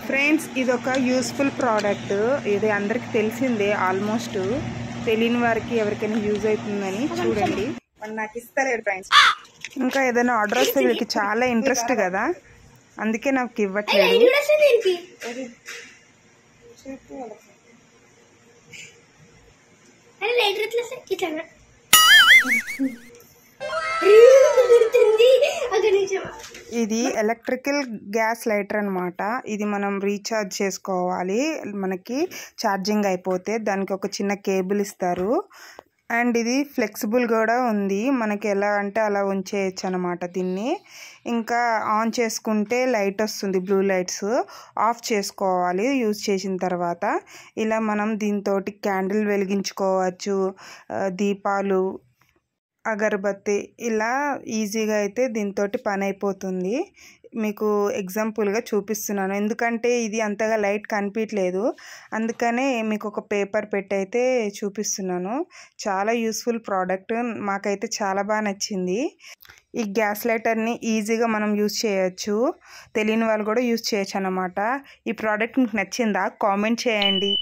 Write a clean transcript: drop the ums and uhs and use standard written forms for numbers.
Friends, ఇది ఒక useful product. ఇది అందరికి తెలిసిందే, ఆల్మోస్ట్. తెలియని వారికి ఎవరికైనా యూజ్ అవుతుందని చూడండి. నాకు ఇస్తలేడు ఫ్రెండ్స్. ఇంకా ఏదైనా ఆర్డర్ వస్తే వీళ్ళకి చాలా ఇంట్రెస్ట్ కదా, అందుకే నాకు ఇవ్వట్లేదు. ఇది ఎలక్ట్రికల్ గ్యాస్ లైటర్ అనమాట. ఇది మనం రీఛార్జ్ చేసుకోవాలి. మనకి ఛార్జింగ్ అయిపోతే దానికి ఒక చిన్న కేబుల్ ఇస్తారు. అండ్ ఇది ఫ్లెక్సిబుల్ కూడా ఉంది. మనకి ఎలా అంటే అలా ఉంచేయచ్చు అనమాట దీన్ని. ఇంకా ఆన్ చేసుకుంటే లైట్ వస్తుంది, బ్లూ లైట్స్. ఆఫ్ చేసుకోవాలి యూజ్ చేసిన తర్వాత. ఇలా మనం దీంతో క్యాండిల్ వెలిగించుకోవచ్చు, దీపాలు, అగరబత్తి, ఇలా ఈజీగా అయితే దీంతో పని అయిపోతుంది. మీకు ఎగ్జాంపుల్గా చూపిస్తున్నాను, ఎందుకంటే ఇది అంతగా లైట్ కనిపించలేదు, అందుకనే మీకు ఒక పేపర్ పెట్టి అయితే చూపిస్తున్నాను. చాలా యూస్ఫుల్ ప్రోడక్ట్, మాకైతే చాలా బాగా నచ్చింది. ఈ గ్యాస్ లైటర్ని ఈజీగా మనం యూజ్ చేయొచ్చు, తెలియని వాళ్ళు కూడా యూజ్ చేయొచ్చు అన్నమాట. ఈ ప్రోడక్ట్ మీకు నచ్చిందా? కామెంట్ చేయండి.